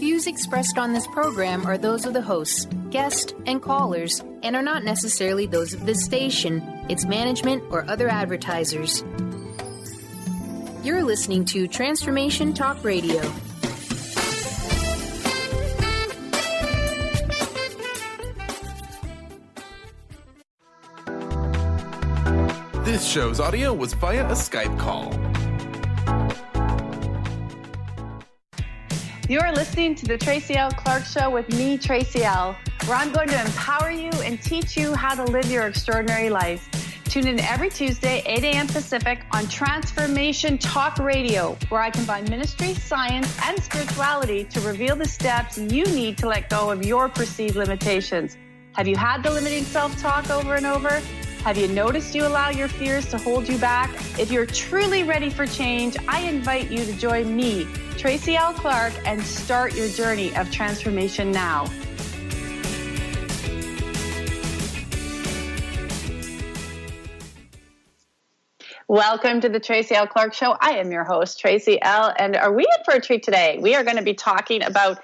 views expressed on this program are those of the hosts, guests, and callers, and are not necessarily those of this station, its management, or other advertisers. You're listening to Transformation Talk Radio. This show's audio was via a Skype call. You're listening to the Tracy L Clark Show with me, Tracy L, where I'm going to empower you and teach you how to live your extraordinary life. Tune in every Tuesday, 8 a.m. Pacific on Transformation Talk Radio, where I combine ministry, science, and spirituality to reveal the steps you need to let go of your perceived limitations. Have you had the limiting self-talk over and over? Have you noticed you allow your fears to hold you back? If you're truly ready for change, I invite you to join me, Tracy L. Clark, and start your journey of transformation now. Welcome to the Tracy L. Clark Show. I am your host, Tracy L. And are we in for a treat today? We are going to be talking about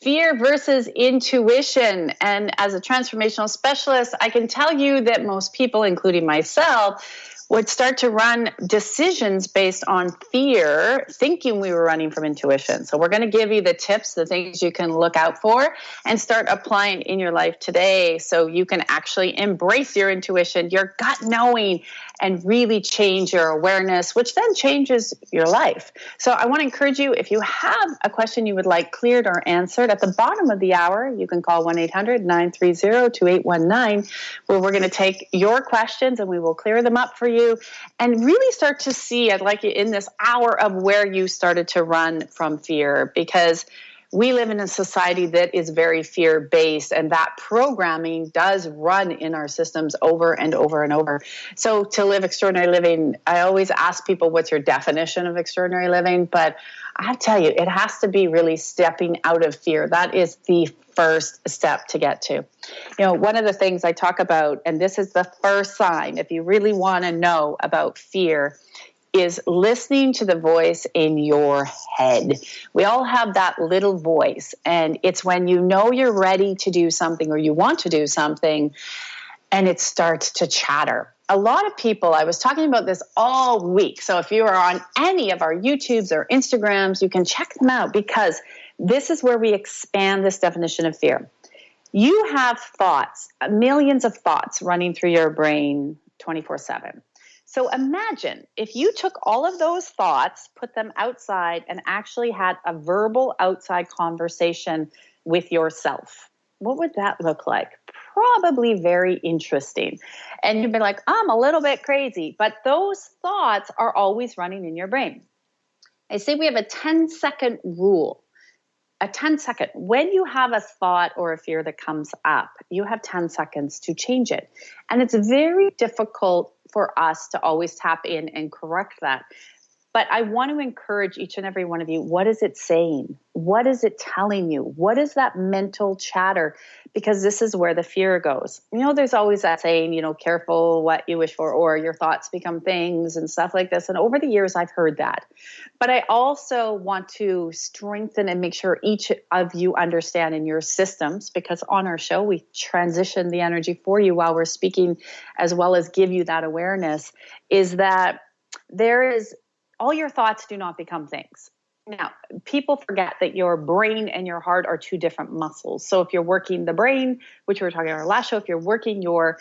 fear versus intuition. And as a transformational specialist, I can tell you that most people, including myself, would start to run decisions based on fear, thinking we were running from intuition. So we're going to give you the tips, the things you can look out for and start applying in your life today so you can actually embrace your intuition, your gut knowing, and really change your awareness, which then changes your life. So I want to encourage you, if you have a question you would like cleared or answered, at the bottom of the hour, you can call 1-800-930-2819, where we're going to take your questions and we will clear them up for you and really start to see, I'd like you in this hour of where you started to run from fear, because we live in a society that is very fear-based, and that programming does run in our systems over and over and over. So to live extraordinary living, I always ask people, what's your definition of extraordinary living? But I tell you, it has to be really stepping out of fear. That is the first step to get to. You know, one of the things I talk about, and this is the first sign, if you really want to know about fear, is listening to the voice in your head. We all have that little voice, and it's when you know you're ready to do something or you want to do something, and it starts to chatter. A lot of people, I was talking about this all week, so if you are on any of our YouTubes or Instagrams, you can check them out, because this is where we expand this definition of fear. You have thoughts, millions of thoughts running through your brain 24/7. So imagine if you took all of those thoughts, put them outside, and actually had a verbal outside conversation with yourself. What would that look like? Probably very interesting. And you'd be like, I'm a little bit crazy. But those thoughts are always running in your brain. I say we have a 10-second rule. A 10-second. When you have a thought or a fear that comes up, you have 10 seconds to change it. And it's very difficult for us to always tap in and correct that. But I want to encourage each and every one of you, what is it saying? What is it telling you? What is that mental chatter? Because this is where the fear goes. You know, there's always that saying, you know, careful what you wish for, or your thoughts become things and stuff like this. And over the years, I've heard that. But I also want to strengthen and make sure each of you understand in your systems, because on our show, we transition the energy for you while we're speaking, as well as give you that awareness, is that there is all your thoughts do not become things. Now, people forget that your brain and your heart are two different muscles. So if you're working the brain, which we were talking about our last show, if you're working your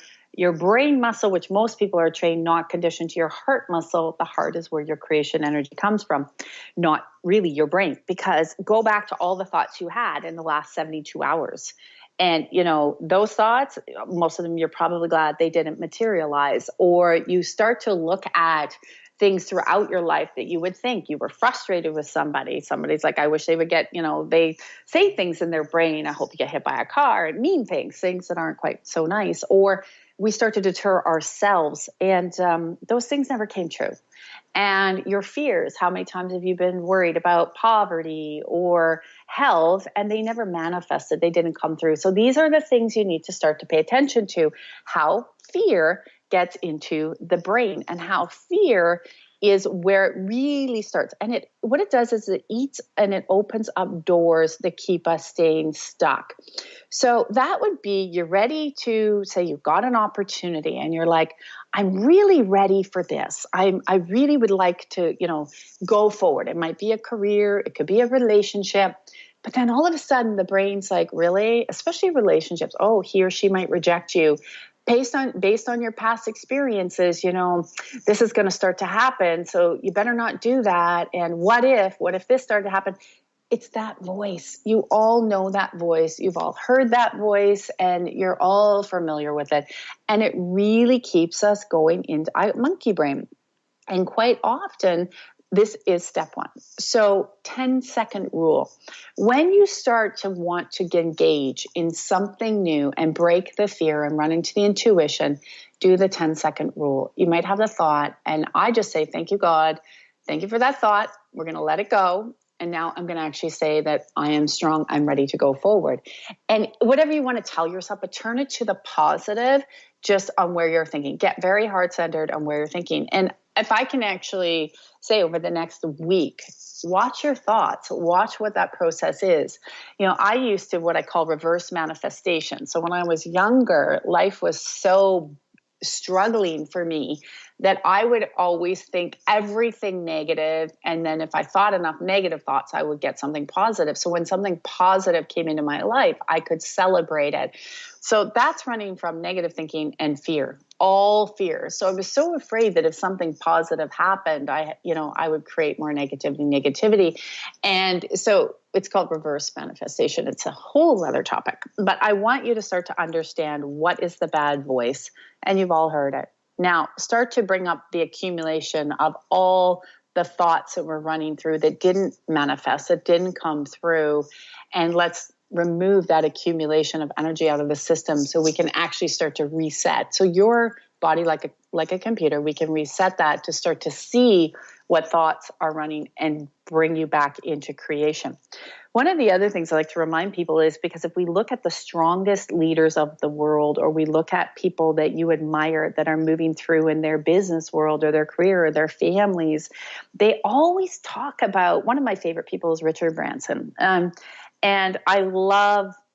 brain muscle, which most people are trained, not conditioned to your heart muscle, the heart is where your creation energy comes from, not really your brain. Because go back to all the thoughts you had in the last 72 hours. And, you know, those thoughts, most of them, you're probably glad they didn't materialize. Or you start to look at things throughout your life that you would think you were frustrated with somebody. Somebody's like, I wish they would get, you know, they say things in their brain. I hope you get hit by a car, and mean things that aren't quite so nice. Or we start to deter ourselves, and those things never came true. And your fears, how many times have you been worried about poverty or health, and they never manifested, they didn't come through. So these are the things you need to start to pay attention to, how fear gets into the brain and how fear is where it really starts. And what it does is it eats and it opens up doors that keep us staying stuck. So that would be, you're ready to say you've got an opportunity and you're like, I'm really ready for this. I really would like to, go forward. It might be a career. It could be a relationship. But then all of a sudden the brain's like, really? Especially relationships. Oh, he or she might reject you. Based on your past experiences, this is going to start to happen. So you better not do that. And what if this started to happen? It's that voice. You all know that voice. You've all heard that voice and you're all familiar with it. And it really keeps us going into monkey brain. And quite often, this is step one. So 10-second rule. When you start to want to engage in something new and break the fear and run into the intuition, do the 10-second rule. You might have the thought, and I just say, thank you, God. Thank you for that thought. We're going to let it go. And now I'm going to actually say that I am strong. I'm ready to go forward. And whatever you want to tell yourself, but turn it to the positive just on where you're thinking. Get very heart-centered on where you're thinking. And if I can actually say over the next week, watch your thoughts, watch what that process is. I used to what I call reverse manifestation. So when I was younger, life was so struggling for me that I would always think everything negative. And then if I thought enough negative thoughts, I would get something positive. So when something positive came into my life, I could celebrate it. So that's running from negative thinking and fear, all fear. So I was so afraid that if something positive happened, I would create more negativity. And so it's called reverse manifestation. It's a whole other topic, but I want you to start to understand what is the bad voice. And you've all heard it. Now start to bring up the accumulation of all the thoughts that were running through that didn't manifest, that didn't come through. And let's remove that accumulation of energy out of the system so we can actually start to reset. So your body, like a computer, we can reset that to start to see what thoughts are running and bring you back into creation. One of the other things I like to remind people is, because if we look at the strongest leaders of the world, or we look at people that you admire that are moving through in their business world or their career or their families, they always talk about, one of my favorite people is Richard Branson. And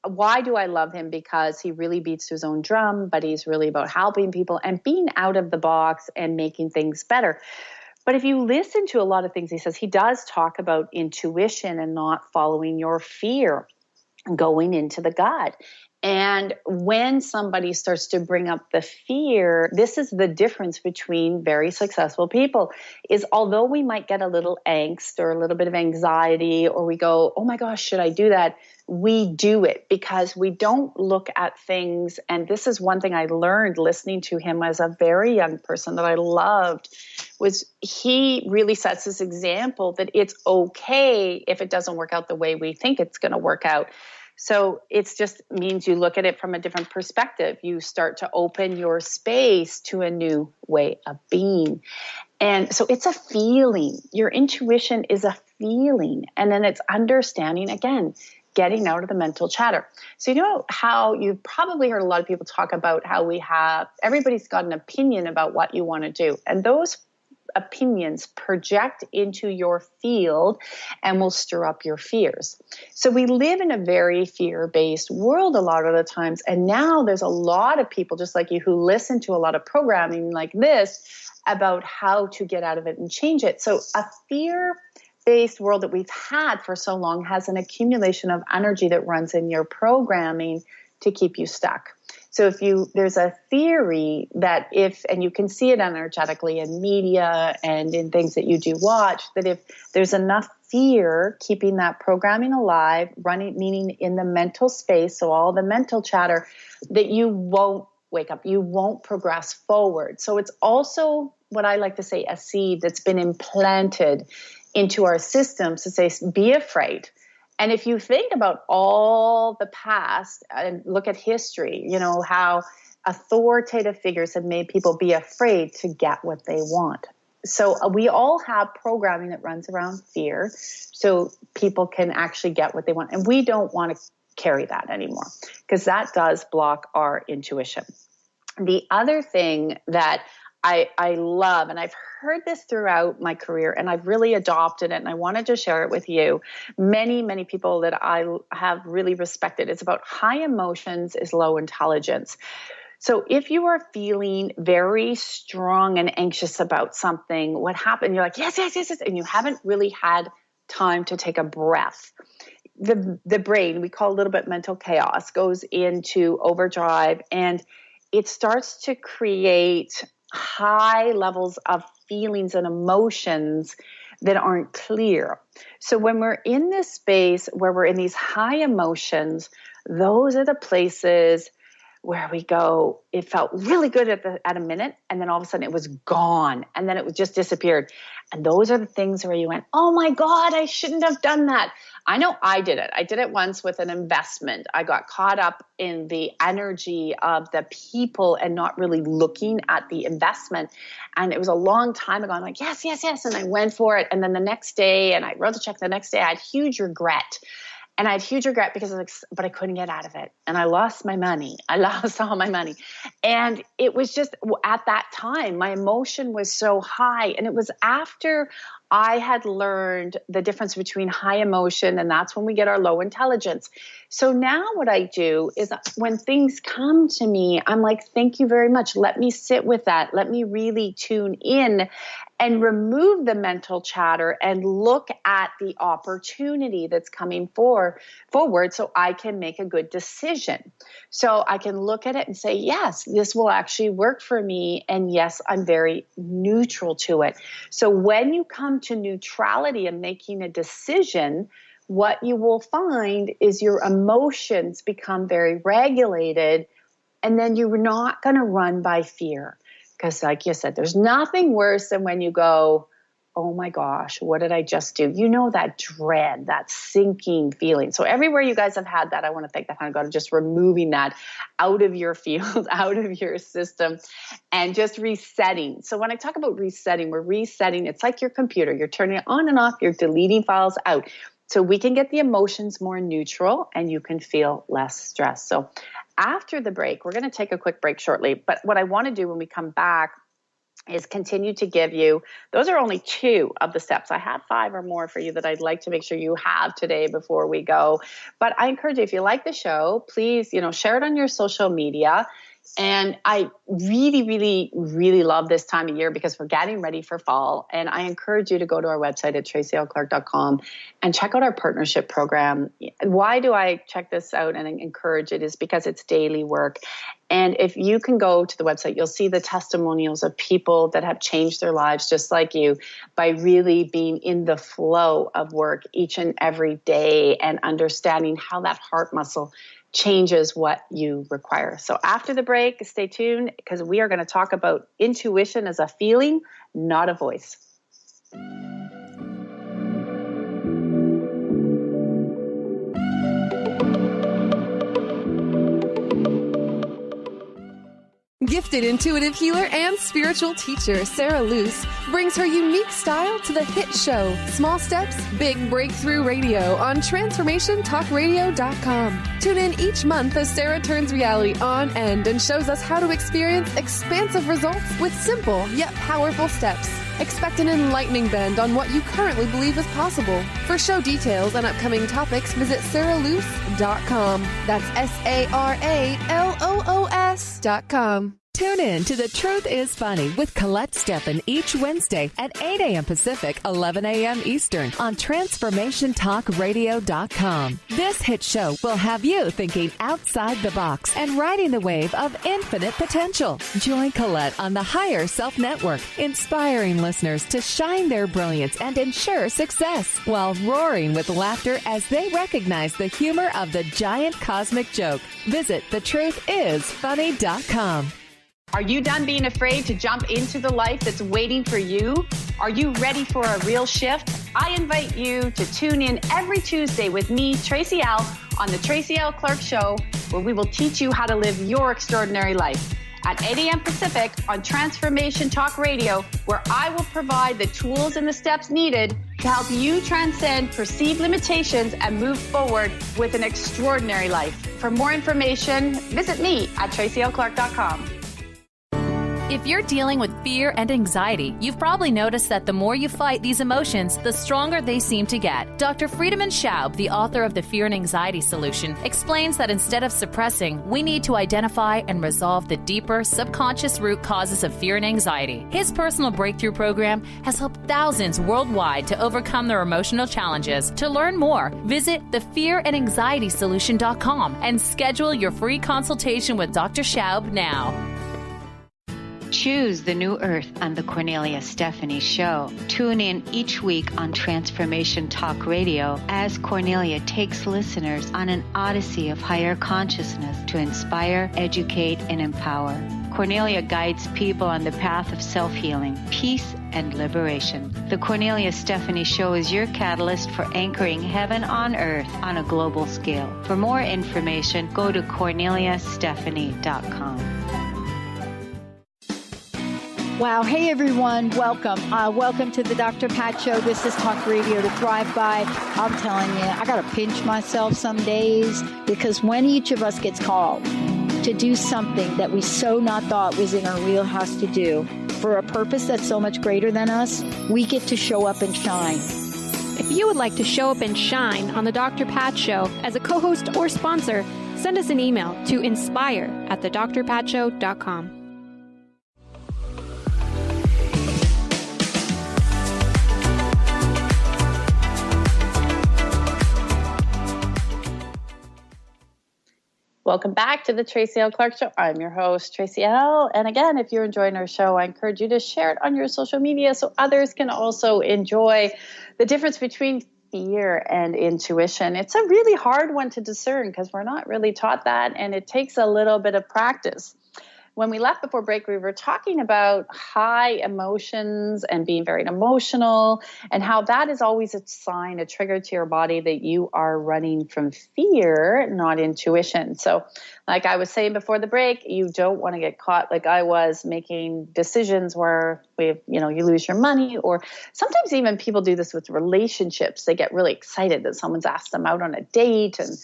why do I love him? Because he really beats to his own drum, but he's really about helping people and being out of the box and making things better. But if you listen to a lot of things he says, he does talk about intuition and not following your fear, going into the gut. And when somebody starts to bring up the fear, this is the difference between very successful people, is although we might get a little angst or a little bit of anxiety, or we go, oh my gosh, should I do that? We do it because we don't look at things. And this is one thing I learned listening to him as a very young person that I loved, was he really sets this example that it's okay if it doesn't work out the way we think it's going to work out. So it just means you look at it from a different perspective. You start to open your space to a new way of being. And so it's a feeling. Your intuition is a feeling. And then it's understanding, again, getting out of the mental chatter. So you know how you've probably heard a lot of people talk about how everybody's got an opinion about what you want to do. And those opinions project into your field and will stir up your fears. So we live in a very fear-based world a lot of the times. And now there's a lot of people just like you who listen to a lot of programming like this about how to get out of it and change it. So a fear-based world that we've had for so long has an accumulation of energy that runs in your programming to keep you stuck. So there's a theory that and you can see it energetically in media and in things that you do watch, that if there's enough fear keeping that programming alive, running, meaning in the mental space, so all the mental chatter, that you won't wake up, you won't progress forward. So it's also what I like to say, a seed that's been implanted into our systems to say, be afraid. And if you think about all the past and look at history, you know, how authoritative figures have made people be afraid to get what they want. So we all have programming that runs around fear so people can actually get what they want. And we don't want to carry that anymore because that does block our intuition. The other thing that I love, and I've heard this throughout my career, and I've really adopted it, and I wanted to share it with you. Many, many people that I have really respected. It's about high emotions is low intelligence. So if you are feeling very strong and anxious about something, what happened? You're like, yes, yes, yes, yes, and you haven't really had time to take a breath. The brain, we call it a little bit mental chaos, goes into overdrive, and it starts to create high levels of feelings and emotions that aren't clear. So when we're in this space where we're in these high emotions, those are the places where we go, it felt really good at a minute, and then all of a sudden it was gone, and then it was just disappeared. And those are the things where you went, oh my God, I shouldn't have done that. I know I did it. I did it once with an investment. I got caught up in the energy of the people and not really looking at the investment. And it was a long time ago. I'm like, yes, yes, yes. And I went for it. And then the next day, and I wrote the check the next day, I had huge regret. And I had huge regret because I was like, but I couldn't get out of it. And I lost my money. I lost all my money. And it was just at that time, my emotion was so high. And it was after I had learned the difference between high emotion, and that's when we get our low intelligence. So now what I do is when things come to me, I'm like, thank you very much. Let me sit with that. Let me really tune in and remove the mental chatter and look at the opportunity that's coming forward so I can make a good decision. So I can look at it and say, yes, this will actually work for me. And yes, I'm very neutral to it. So when you come to neutrality and making a decision, what you will find is your emotions become very regulated, and then you're not going to run by fear. Because like you said, there's nothing worse than when you go, oh my gosh, what did I just do? You know, that dread, that sinking feeling. So everywhere you guys have had that, I want to thank the Hand of God of just removing that out of your field, out of your system, and just resetting. So when I talk about resetting, we're resetting. It's like your computer. You're turning it on and off. You're deleting files out. So we can get the emotions more neutral, and you can feel less stress. So after the break, we're going to take a quick break shortly. But what I want to do when we come back is continue to give you, those are only 2 of the steps. I have 5 or more for you that I'd like to make sure you have today before we go. But I encourage you, if you like the show, please, share it on your social media. And I really, really, really love this time of year because we're getting ready for fall. And I encourage you to go to our website at tracylclark.com and check out our partnership program. Why do I check this out and encourage it is because it's daily work. And if you can go to the website, you'll see the testimonials of people that have changed their lives just like you by really being in the flow of work each and every day and understanding how that heart muscle changes what you require. So after the break, stay tuned because we are going to talk about intuition as a feeling, not a voice. Gifted intuitive healer and spiritual teacher Sarah Luce brings her unique style to the hit show Small Steps, Big Breakthrough Radio on TransformationTalkRadio.com. Tune in each month as Sarah turns reality on end and shows us how to experience expansive results with simple yet powerful steps. Expect an enlightening bend on what you currently believe is possible. For show details and upcoming topics, visit sarahluce.com. That's SARALOOS.com. Tune in to The Truth is Funny with Colette Steffen each Wednesday at 8 a.m. Pacific, 11 a.m. Eastern on TransformationTalkRadio.com. This hit show will have you thinking outside the box and riding the wave of infinite potential. Join Colette on the Higher Self Network, inspiring listeners to shine their brilliance and ensure success while roaring with laughter as they recognize the humor of the giant cosmic joke. Visit thetruthисfunny.com. Are you done being afraid to jump into the life that's waiting for you? Are you ready for a real shift? I invite you to tune in every Tuesday with me, Tracy L, on the Tracy L Clark Show, where we will teach you how to live your extraordinary life. At 8 a.m. Pacific on Transformation Talk Radio, where I will provide the tools and the steps needed to help you transcend perceived limitations and move forward with an extraordinary life. For more information, visit me at tracylclark.com. If you're dealing with fear and anxiety, you've probably noticed that the more you fight these emotions, the stronger they seem to get. Dr. Friedemann Schaub, the author of The Fear and Anxiety Solution, explains that instead of suppressing, we need to identify and resolve the deeper, subconscious root causes of fear and anxiety. His personal breakthrough program has helped thousands worldwide to overcome their emotional challenges. To learn more, visit thefearandanxietysolution.com and schedule your free consultation with Dr. Schaub now. Choose the new earth on the Cornelia Stephanie Show. Tune in each week on Transformation Talk Radio as Cornelia takes listeners on an odyssey of higher consciousness to inspire, educate, and empower. Cornelia guides people on the path of self-healing, peace, and liberation. The Cornelia Stephanie Show is your catalyst for anchoring heaven on earth on a global scale. For more information, go to corneliastephanie.com. Wow. Hey, everyone. Welcome. Welcome to the Dr. Pat Show. This is Talk Radio to Thrive By. I'm telling you, I got to pinch myself some days because when each of us gets called to do something that we so not thought was in our wheelhouse to do for a purpose that's so much greater than us, we get to show up and shine. If you would like to show up and shine on the Dr. Pat Show as a co-host or sponsor, send us an email to inspire@thedrpatshow.com. Welcome back to the Tracy L. Clark Show. I'm your host, Tracy L. And again, if you're enjoying our show, I encourage you to share it on your social media so others can also enjoy the difference between fear and intuition. It's a really hard one to discern because we're not really taught that, and it takes a little bit of practice. When we left before break, we were talking about high emotions and being very emotional and how that is always a sign, a trigger to your body that you are running from fear, not intuition. So like I was saying before the break, you don't want to get caught like I was making decisions where you lose your money, or sometimes even people do this with relationships. They get really excited that someone's asked them out on a date and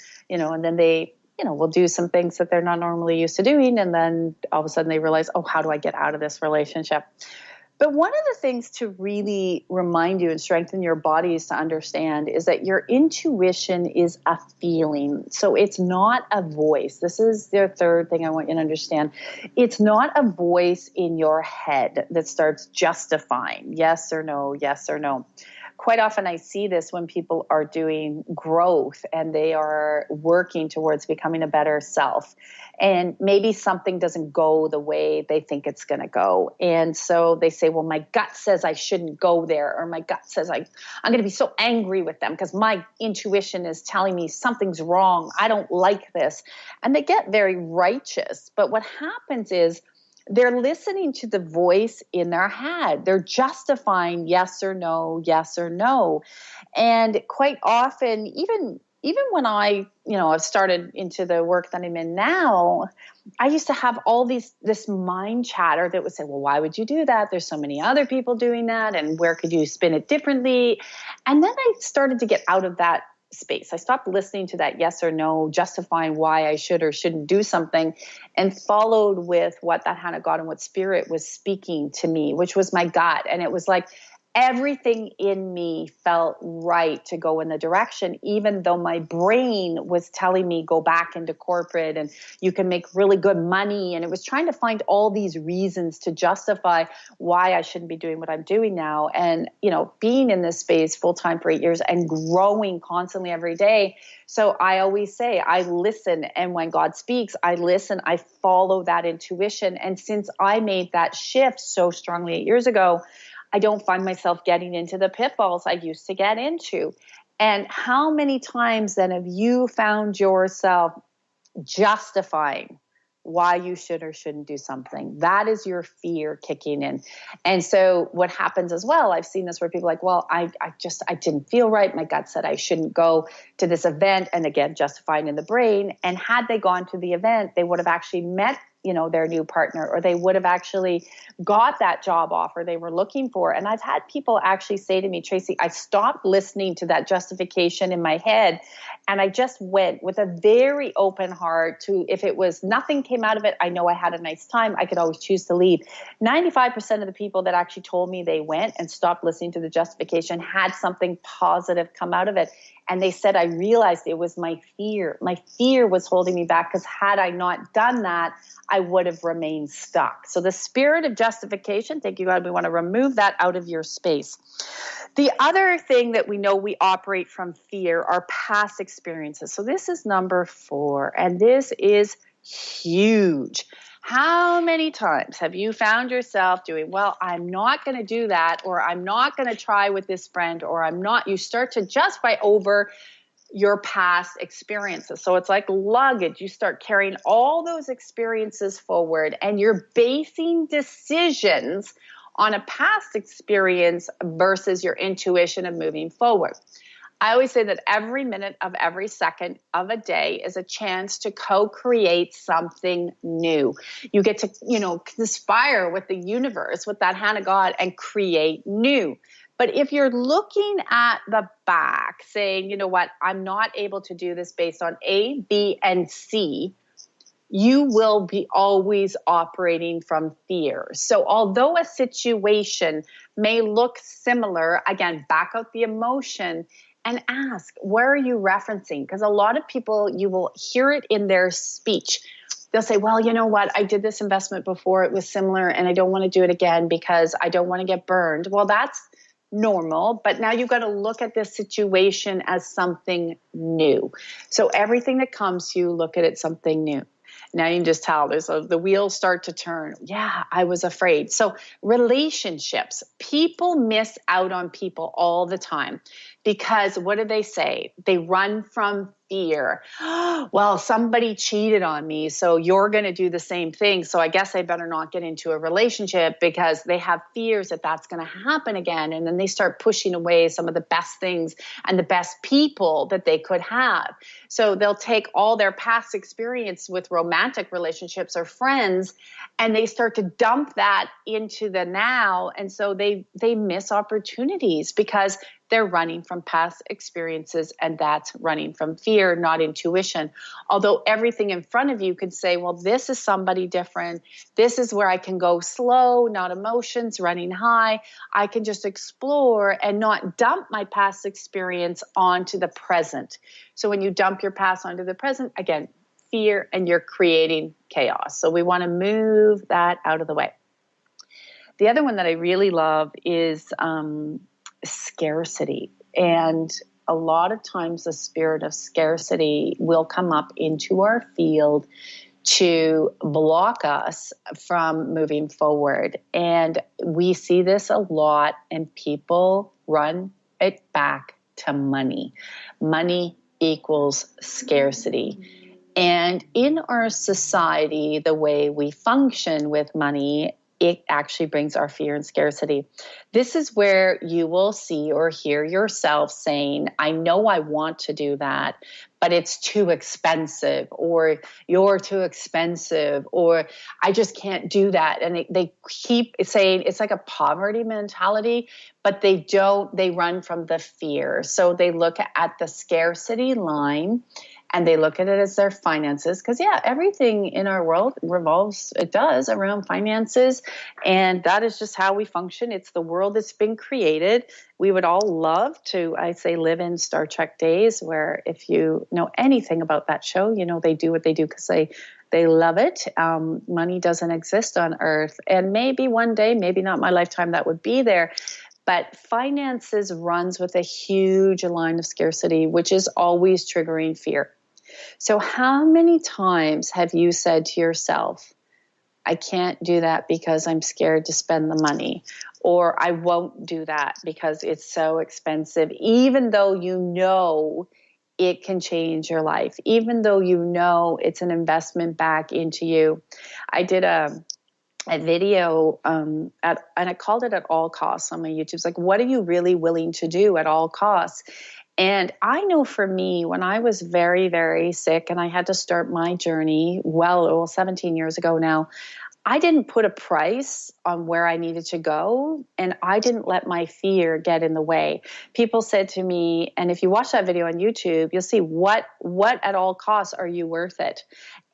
then they will do some things that they're not normally used to doing. And then all of a sudden they realize, oh, how do I get out of this relationship? But one of the things to really remind you and strengthen your bodies to understand is that your intuition is a feeling. So it's not a voice. This is the third thing I want you to understand. It's not a voice in your head that starts justifying yes or no, yes or no. Quite often I see this when people are doing growth and they are working towards becoming a better self. And maybe something doesn't go the way they think it's going to go. And so they say, well, my gut says I shouldn't go there. Or my gut says I'm going to be so angry with them because my intuition is telling me something's wrong. I don't like this. And they get very righteous. But what happens is they're listening to the voice in their head. They're justifying yes or no, yes or no. And quite often, even when I've started into the work that I'm in now, I used to have all this mind chatter that would say, well, why would you do that? There's so many other people doing that. And where could you spin it differently? And then I started to get out of that space. I stopped listening to that yes or no, justifying why I should or shouldn't do something, and followed with what that hand of God and what spirit was speaking to me, which was my gut. And it was like everything in me felt right to go in the direction, even though my brain was telling me go back into corporate and you can make really good money. And it was trying to find all these reasons to justify why I shouldn't be doing what I'm doing now. And, being in this space full time for 8 years and growing constantly every day. So I always say I listen. And when God speaks, I listen, I follow that intuition. And since I made that shift so strongly 8 years ago, I don't find myself getting into the pitfalls I used to get into. And how many times then have you found yourself justifying why you should or shouldn't do something? That is your fear kicking in. And so what happens as well, I've seen this where people are like, well, I didn't feel right. My gut said I shouldn't go to this event. And again, justifying in the brain. And had they gone to the event, they would have actually met their new partner, or they would have actually got that job offer they were looking for. And I've had people actually say to me, Tracy, I stopped listening to that justification in my head And I just went with a very open heart to, if it was nothing came out of it, I know I had a nice time. I could always choose to leave. 95% of the people that actually told me they went and stopped listening to the justification had something positive come out of it. And they said, I realized it was my fear. My fear was holding me back, because had I not done that, I would have remained stuck. So the spirit of justification, thank you, God, we want to remove that out of your space. The other thing that we know we operate from fear are past experiences. So this is number 4, and this is huge. How many times have you found yourself doing, well, I'm not going to do that, or I'm not going to try with this friend, or I'm not, you start to justify over your past experiences. So it's like luggage. You start carrying all those experiences forward, and you're basing decisions on a past experience versus your intuition of moving forward. I always say that every minute of every second of a day is a chance to co-create something new. You get to, conspire with the universe, with that hand of God, and create new. But if you're looking at the back saying, you know what, I'm not able to do this based on A, B, and C, you will be always operating from fear. So although a situation may look similar, again, back out the emotion and ask, where are you referencing? Because a lot of people, you will hear it in their speech. They'll say, well, you know what, I did this investment before, it was similar, and I don't want to do it again because I don't want to get burned. Well, that's normal, but now you've got to look at this situation as something new. So everything that comes to you, look at it something new. Now you can just tell the wheels start to turn. Yeah, I was afraid. So relationships, people miss out on people all the time because what do they say? They run from fear. Well, somebody cheated on me, so you're going to do the same thing. So I guess I better not get into a relationship, because they have fears that that's going to happen again. And then they start pushing away some of the best things and the best people that they could have. So they'll take all their past experience with romantic relationships or friends, and they start to dump that into the now. And so they miss opportunities because they're running from past experiences, and that's running from fear, not intuition. Although everything in front of you could say, well, this is somebody different. This is where I can go slow, not emotions running high. I can just explore and not dump my past experience onto the present. So when you dump your past onto the present, again, fear, and you're creating chaos. So we want to move that out of the way. The other one that I really love is scarcity. And a lot of times the spirit of scarcity will come up into our field to block us from moving forward. And we see this a lot, and people run it back to money. Money equals scarcity. And in our society, the way we function with money, it actually brings our fear and scarcity. This is where you will see or hear yourself saying, I know I want to do that, but it's too expensive, or you're too expensive, or I just can't do that. And they keep saying it's like a poverty mentality, but they run from the fear. So they look at the scarcity line, and they look at it as their finances, because, everything in our world does around finances. And that is just how we function. It's the world that's been created. We would all love to, I say, live in Star Trek days, where if you know anything about that show, they do what they do because they love it. Money doesn't exist on Earth. And maybe one day, maybe not my lifetime, that would be there. But finances runs with a huge line of scarcity, which is always triggering fear. So how many times have you said to yourself, I can't do that because I'm scared to spend the money, or I won't do that because it's so expensive, even though you know it can change your life, even though you know it's an investment back into you. I did a video and I called it At All Costs on my YouTube. It's like, what are you really willing to do at all costs? And I know for me, when I was very, very sick and I had to start my journey 17 years ago now, I didn't put a price on where I needed to go, and I didn't let my fear get in the way. People said to me, and if you watch that video on YouTube, you'll see what at all costs are you worth it?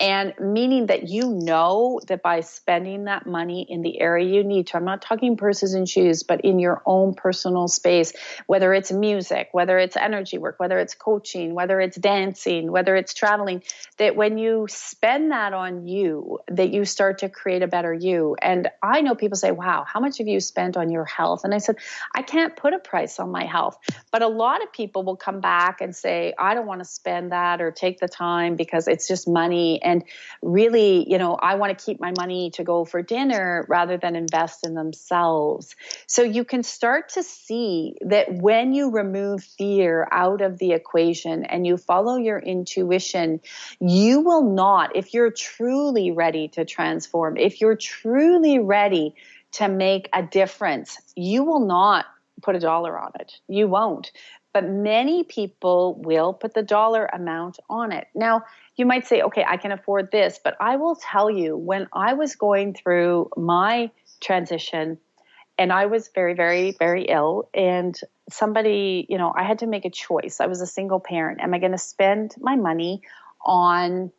And meaning that that by spending that money in the area you need to, I'm not talking purses and shoes, but in your own personal space, whether it's music, whether it's energy work, whether it's coaching, whether it's dancing, whether it's traveling, that when you spend that on you, that you start to create a better you. And I know people say, wow, how much have you spent on your health? And I said, I can't put a price on my health. But a lot of people will come back and say, I don't want to spend that or take the time because it's just money. And really, I want to keep my money to go for dinner rather than invest in themselves. So you can start to see that when you remove fear out of the equation and you follow your intuition, you will not, if you're truly ready to transform, if you're truly ready to make a difference, you will not put a dollar on it. You won't. But many people will put the dollar amount on it. Now, you might say, okay, I can afford this, but I will tell you, when I was going through my transition and I was very, very, very ill, and somebody, I had to make a choice. I was a single parent. Am I going to spend my money on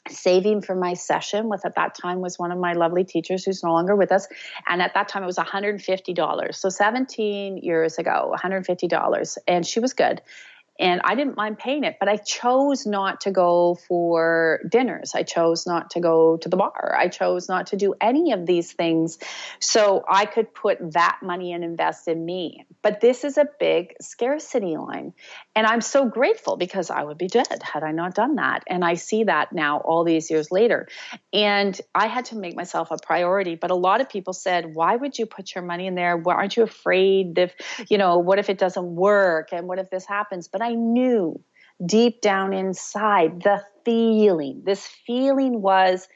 saving for my session with, at that time, was one of my lovely teachers who's no longer with us. And at that time it was $150. So 17 years ago, $150. And she was good. And I didn't mind paying it, but I chose not to go for dinners. I chose not to go to the bar. I chose not to do any of these things so I could put that money and invest in me. But this is a big scarcity line. And I'm so grateful because I would be dead had I not done that. And I see that now all these years later. And I had to make myself a priority. But a lot of people said, why would you put your money in there? Why aren't you afraid if, what if it doesn't work? And what if this happens? But I knew deep down inside this feeling was,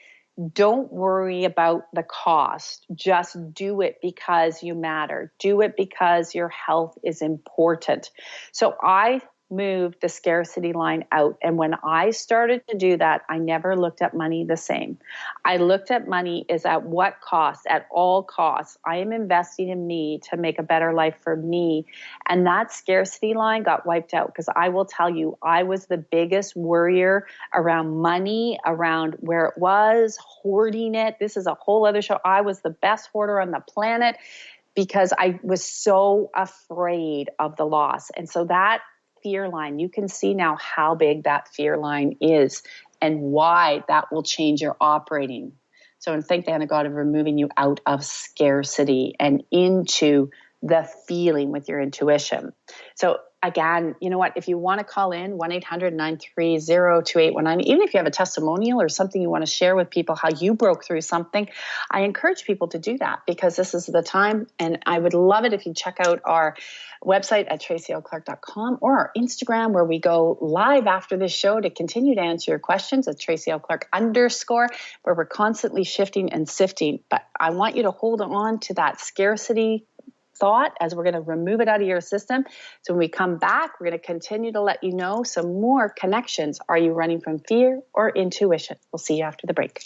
don't worry about the cost. Just do it because you matter. Do it because your health is important. So I moved the scarcity line out. And when I started to do that, I never looked at money the same. I looked at money as at what cost, at all costs. I am investing in me to make a better life for me. And that scarcity line got wiped out, because I will tell you, I was the biggest worrier around money, around where it was, hoarding it. This is a whole other show. I was the best hoarder on the planet because I was so afraid of the loss. And so that fear line, you can see now how big that fear line is and why that will change your operating. So, and thank the hand of God of removing you out of scarcity and into the feeling with your intuition. So again, you know what, if you want to call in 1-800-930-2819, even if you have a testimonial or something you want to share with people, how you broke through something, I encourage people to do that, because this is the time. And I would love it if you check out our website at tracylclark.com or our Instagram, where we go live after this show to continue to answer your questions at TracyLClark_, where we're constantly shifting and sifting. But I want you to hold on to that scarcity thought as we're going to remove it out of your system. So when we come back, we're going to continue to let you know some more connections. Are you running from fear or intuition? We'll see you after the break.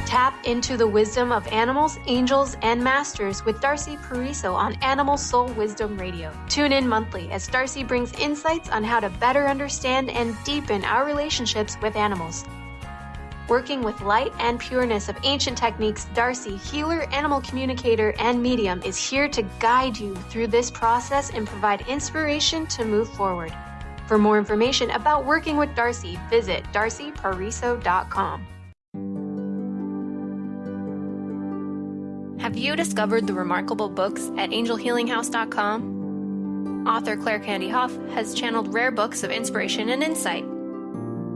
Tap into the wisdom of animals, angels, and masters with Darcy Pariso on Animal Soul Wisdom Radio. Tune in monthly as Darcy brings insights on how to better understand and deepen our relationships with animals. Working with light and pureness of ancient techniques, Darcy, healer, animal communicator, and medium, is here to guide you through this process and provide inspiration to move forward. For more information about working with Darcy, visit darcypariso.com. Have you discovered the remarkable books at angelhealinghouse.com? Author Claire Candy Hoff has channeled rare books of inspiration and insight.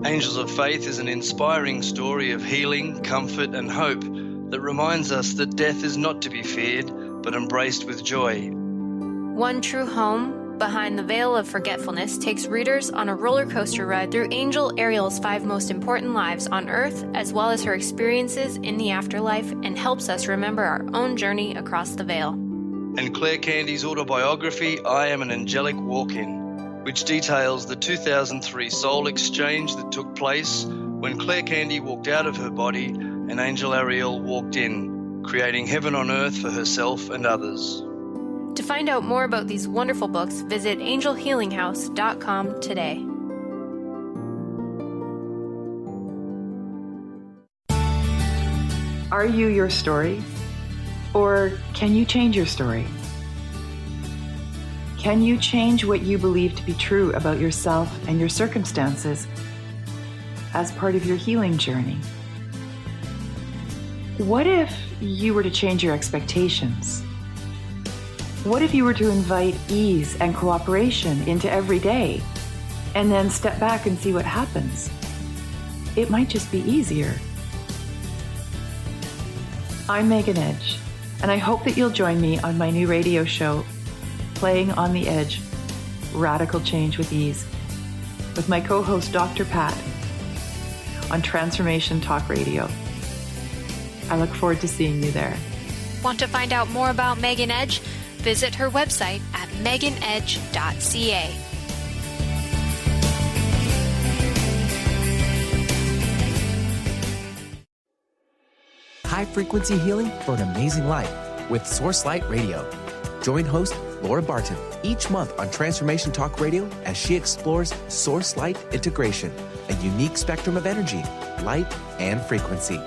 Angels of Faith is an inspiring story of healing, comfort, and hope that reminds us that death is not to be feared, but embraced with joy. One True Home, Behind the Veil of Forgetfulness, takes readers on a roller coaster ride through Angel Ariel's 5 most important lives on Earth, as well as her experiences in the afterlife, and helps us remember our own journey across the veil. and Claire Candy's autobiography, I Am an Angelic Walk-In, which details the 2003 soul exchange that took place when Claire Candy walked out of her body and Angel Ariel walked in, creating heaven on earth for herself and others. To find out more about these wonderful books, visit angelhealinghouse.com today. Are you your story? Or can you change your story? Can you change what you believe to be true about yourself and your circumstances as part of your healing journey? What if you were to change your expectations? What if you were to invite ease and cooperation into every day and then step back and see what happens? It might just be easier. I'm Megan Edge, and I hope that you'll join me on my new radio show, Playing on the Edge, Radical Change with Ease, with my co-host Dr. Pat on Transformation Talk Radio. I look forward to seeing you there. Want to find out more about Megan Edge? Visit her website at meganedge.ca. High-frequency healing for an amazing life with Source Light Radio. Join host Laura Barton each month on Transformation Talk Radio as she explores Source Light integration, a unique spectrum of energy, light, and frequency.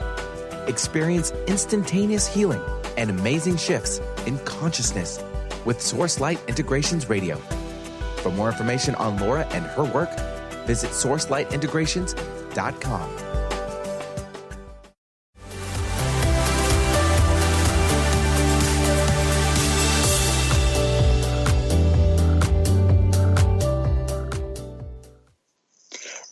Experience instantaneous healing and amazing shifts in consciousness with Source Light Integrations Radio. For more information on Laura and her work, visit sourcelightintegrations.com.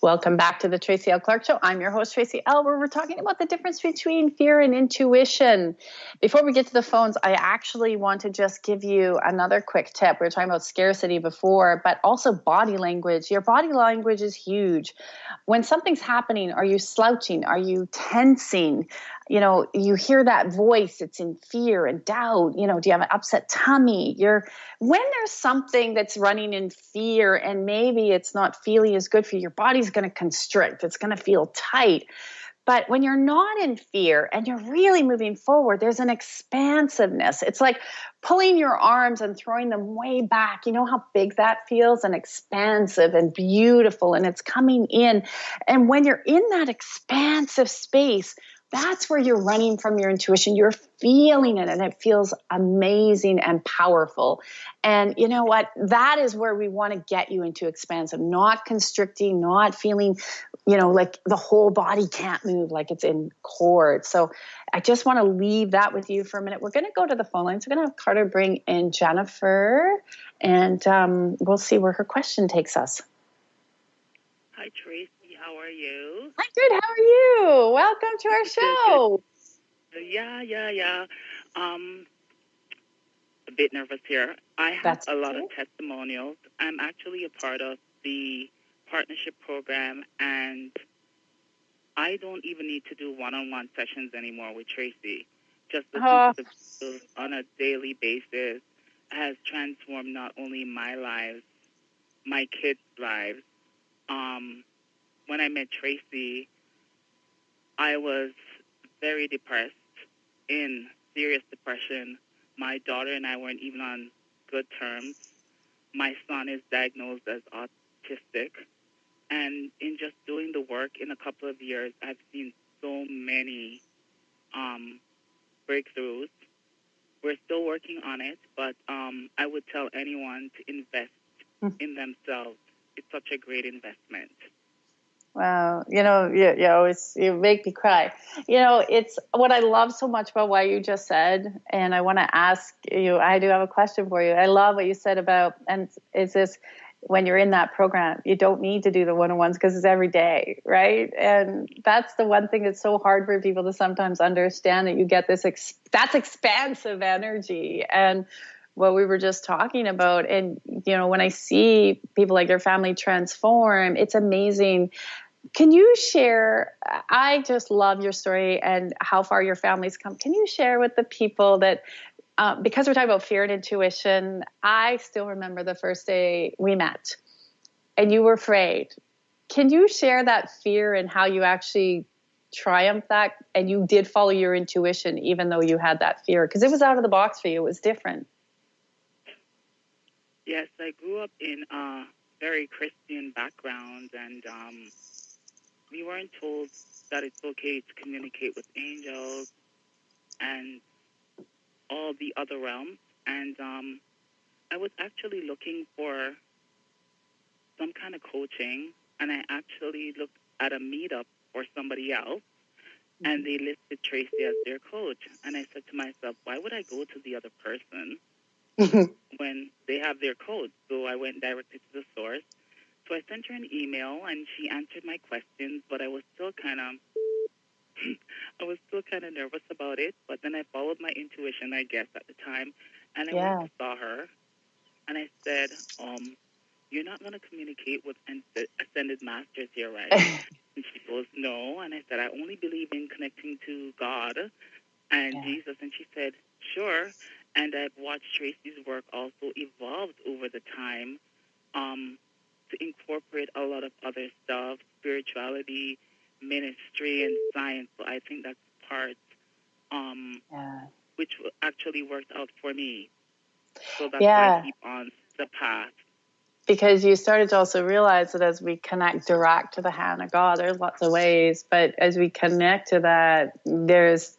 Welcome back to the Tracy L. Clark Show. I'm your host, Tracy L., where we're talking about the difference between fear and intuition. Before we get to the phones, I actually want to just give you another quick tip. We were talking about scarcity before, but also body language. Your body language is huge. When something's happening, are you slouching? Are you tensing? You know, you hear that voice, it's in fear and doubt. You know, do you have an upset tummy? When there's something that's running in fear and maybe it's not feeling as good for you, your body's going to constrict. It's going to feel tight. But when you're not in fear and you're really moving forward, there's an expansiveness. It's like pulling your arms and throwing them way back. You know how big that feels? And expansive and beautiful, and it's coming in. And when you're in that expansive space, that's where you're running from your intuition. You're feeling it, and it feels amazing and powerful. And you know what? That is where we want to get you into expansive, not constricting, not feeling, you know, like the whole body can't move, like it's in cord. So I just want to leave that with you for a minute. We're going to go to the phone lines. We're going to have Carter bring in Jennifer, and we'll see where her question takes us. Hi, Tracy. How are you? I'm good. How are you? Welcome to our show. Yeah. A bit nervous here. I have a lot of testimonials. I'm actually a part of the partnership program, and I don't even need to do one-on-one sessions anymore with Tracy. Just listening to the on a daily basis has transformed not only my lives, my kids' lives. When I met Tracy, I was very depressed, in serious depression. My daughter and I weren't even on good terms. My son is diagnosed as autistic. And in just doing the work in a couple of years, I've seen so many breakthroughs. We're still working on it, but I would tell anyone to invest in themselves. It's such a great investment. Wow. You know, you make me cry. You know, it's what I love so much about what you just said. And I want to ask you, I do have a question for you. I love what you said about, and is this, when you're in that program, you don't need to do the one-on-ones because it's every day, right? And that's the one thing that's so hard for people to sometimes understand, that you get this, that's expansive energy. And what we were just talking about. And, you know, when I see people like your family transform, it's amazing. Can you share, I just love your story and how far your family's come. Can you share with the people that because we're talking about fear and intuition, I still remember the first day we met and you were afraid. Can you share that fear and how you actually triumphed that and you did follow your intuition even though you had that fear? Because it was out of the box for you. It was different. Yes, I grew up in a very Christian background, and we weren't told that it's okay to communicate with angels and all the other realms. And I was actually looking for some kind of coaching, and I actually looked at a meetup for somebody else, and they listed Tracy as their coach. And I said to myself, why would I go to the other person when they have their code? So I went directly to the source. So I sent her an email, and she answered my questions, but I was still kind of nervous about it. But then I followed my intuition, I guess, at the time, and I went and saw her, and I said, you're not going to communicate with ascended masters here, right? And she goes, no. And I said, I only believe in connecting to God and Jesus. And she said, sure. And I've watched Tracy's work also evolved over the time to incorporate a lot of other stuff, spirituality, ministry, and science. So I think that's part which actually worked out for me. So that's why I keep on the path. Because you started to also realize that as we connect direct to the hand of God, there's lots of ways, but as we connect to that, there's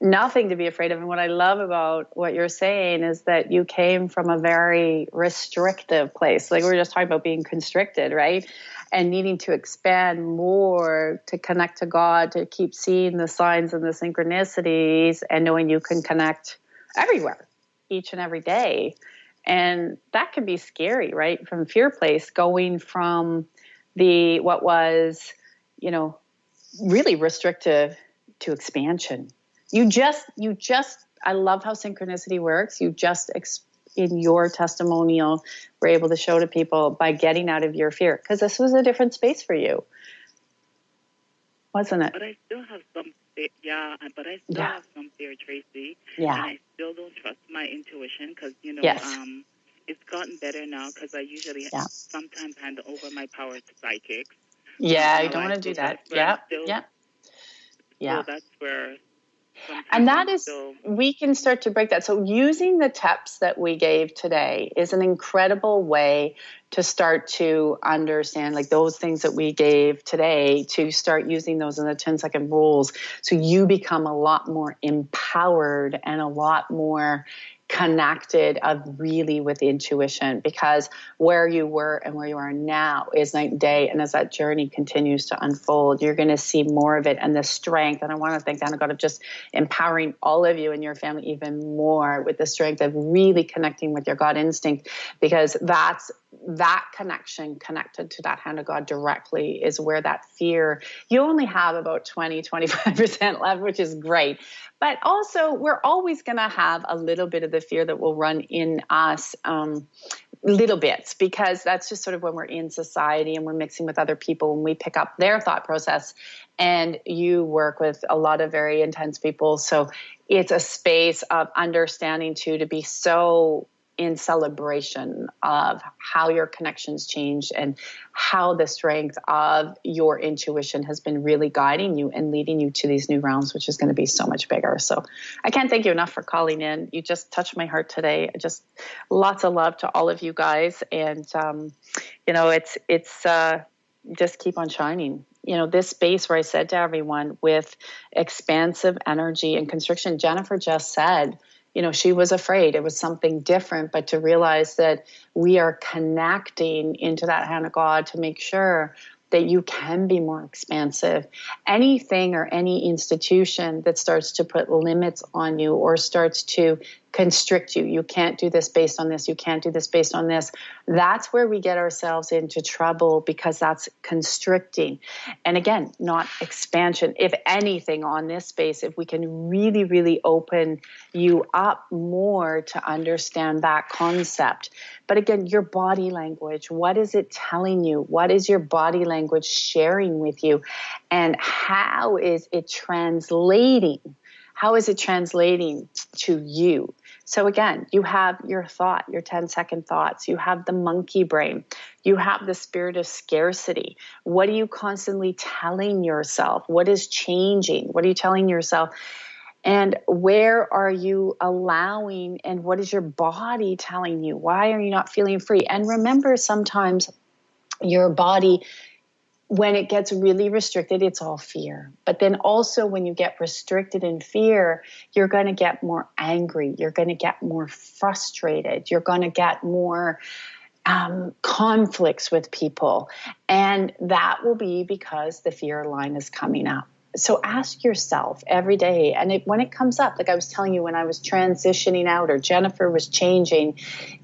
nothing to be afraid of. And what I love about what you're saying is that you came from a very restrictive place. Like we were just talking about being constricted, right? And needing to expand more to connect to God, to keep seeing the signs and the synchronicities and knowing you can connect everywhere, each and every day. And that can be scary, right? From fear place, going from what was, really restrictive to expansion. You just, I love how synchronicity works. You just, in your testimonial, were able to show to people by getting out of your fear, because this was a different space for you, wasn't it? But I still have some fear, have some fear, Tracy. Yeah. And I still don't trust my intuition because, it's gotten better now because I usually sometimes hand over my power to psychics. Yeah, you don't want to do that. Yeah. So that's where... And that is, we can start to break that. So using the tips that we gave today is an incredible way to start to understand, like those things that we gave today, to start using those in the 10-second rules. So you become a lot more empowered and a lot more connected really with intuition, because where you were and where you are now is night and day. And as that journey continues to unfold, you're going to see more of it and the strength. And I want to thank God of just empowering all of you and your family even more with the strength of really connecting with your God instinct, because that connection connected to that hand of God directly is where that fear, you only have about 25% left, which is great. But also, we're always going to have a little bit of the fear that will run in us, little bits, because that's just sort of when we're in society and we're mixing with other people and we pick up their thought process. And you work with a lot of very intense people. So it's a space of understanding to be so in celebration of how your connections change and how the strength of your intuition has been really guiding you and leading you to these new realms, which is going to be so much bigger. So I can't thank you enough for calling in. You just touched my heart today. Just lots of love to all of you guys. And, it's just keep on shining. This space where I said to everyone with expansive energy and constriction, Jennifer just said, she was afraid. It was something different, but to realize that we are connecting into that hand of God to make sure that you can be more expansive. Anything or any institution that starts to put limits on you or starts to constrict you, you can't do this based on this, you can't do this based on this, that's where we get ourselves into trouble, because that's constricting. And again, not expansion. If anything on this space, if we can really, really open you up more to understand that concept. But again, your body language, what is it telling you? What is your body language sharing with you? And how is it translating? How is it translating to you? So again, you have your thought, your 10-second thoughts. You have the monkey brain. You have the spirit of scarcity. What are you constantly telling yourself? What is changing? What are you telling yourself? And where are you allowing, and what is your body telling you? Why are you not feeling free? And remember, sometimes your body, when it gets really restricted, it's all fear. But then also when you get restricted in fear, you're going to get more angry. You're going to get more frustrated. You're going to get more conflicts with people. And that will be because the fear line is coming up. So ask yourself every day, and when it comes up, like I was telling you, when I was transitioning out or Jennifer was changing,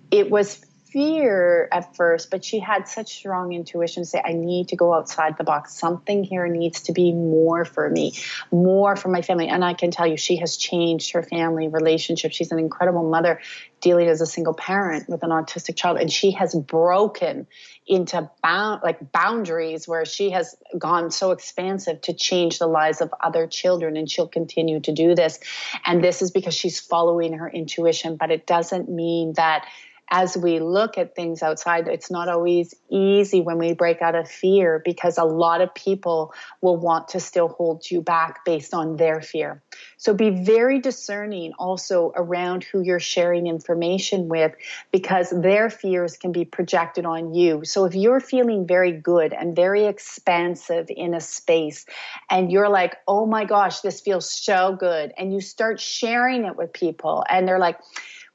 it was fear at first, but she had such strong intuition to say, I need to go outside the box. Something here needs to be more for me, more for my family. And I can tell you, she has changed her family relationship. She's an incredible mother dealing as a single parent with an autistic child. And she has broken into boundaries where she has gone so expansive to change the lives of other children. And she'll continue to do this. And this is because she's following her intuition. But it doesn't mean that as we look at things outside, it's not always easy when we break out of fear, because a lot of people will want to still hold you back based on their fear. So be very discerning also around who you're sharing information with, because their fears can be projected on you. So if you're feeling very good and very expansive in a space, and you're like, oh my gosh, this feels so good, and you start sharing it with people, and they're like,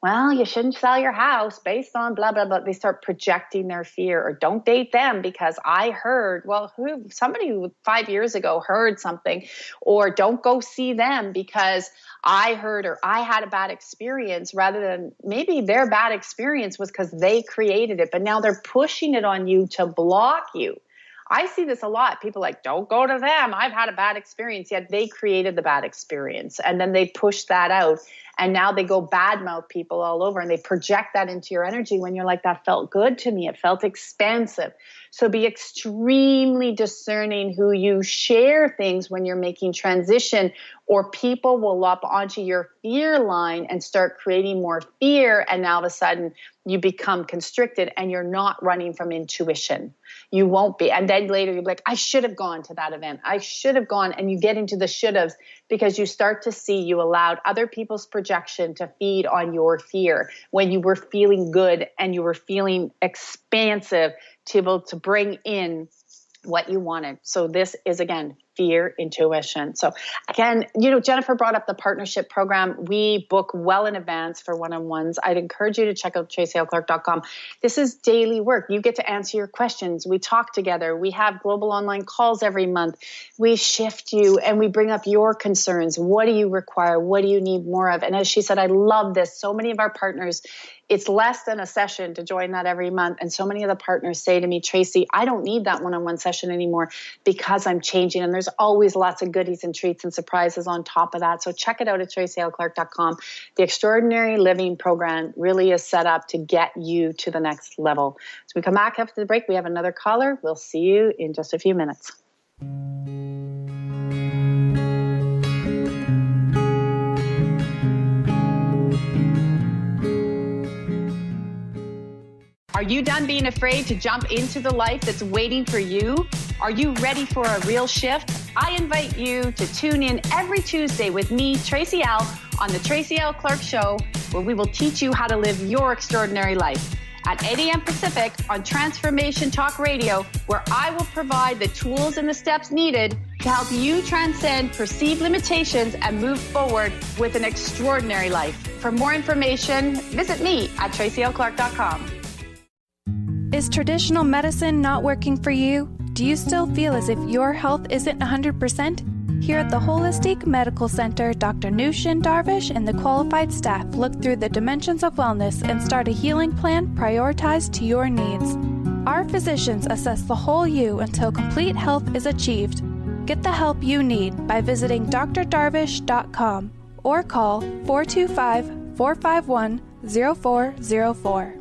well, you shouldn't sell your house based on blah, blah, blah. They start projecting their fear, or don't date them because I heard, somebody who 5 years ago heard something, or don't go see them because I heard, or I had a bad experience, rather than maybe their bad experience was because they created it, but now they're pushing it on you to block you. I see this a lot. People like, don't go to them. I've had a bad experience. Yet they created the bad experience. And then they push that out. And now they go badmouth people all over, and they project that into your energy when you're like, that felt good to me. It felt expansive. So be extremely discerning who you share things when you're making transition, or people will lop onto your fear line and start creating more fear. And now all of a sudden you become constricted, and you're not running from intuition. You won't be. And then later you're like, I should have gone to that event. I should have gone. And you get into the should haves, because you start to see you allowed other people's projection to feed on your fear when you were feeling good and you were feeling expansive to be able to bring in what you wanted. So this is, again, fear intuition. So again, Jennifer brought up the partnership program. We book well in advance for one-on-ones. I'd encourage you to check out tracylclark.com. This is daily work. You get to answer your questions. We talk together. We have global online calls every month. We shift you and we bring up your concerns. What do you require? What do you need more of? And as she said, I love this. So many of our partners, it's less than a session to join that every month. And so many of the partners say to me, Tracy, I don't need that one-on-one session anymore because I'm changing. And there's always lots of goodies and treats and surprises on top of that. So check it out at tracylclark.com. The Extraordinary Living Program really is set up to get you to the next level. So we come back after the break. We have another caller. We'll see you in just a few minutes. Are you done being afraid to jump into the life that's waiting for you? Are you ready for a real shift? I invite you to tune in every Tuesday with me, Tracy L, on the Tracy L. Clark Show, where we will teach you how to live your extraordinary life. At 8 a.m. Pacific on Transformation Talk Radio, where I will provide the tools and the steps needed to help you transcend perceived limitations and move forward with an extraordinary life. For more information, visit me at tracylclark.com. Is traditional medicine not working for you? Do you still feel as if your health isn't 100%? Here at the Holistic Medical Center, Dr. Nushin Darvish and the qualified staff look through the dimensions of wellness and start a healing plan prioritized to your needs. Our physicians assess the whole you until complete health is achieved. Get the help you need by visiting drdarvish.com or call 425-451-0404.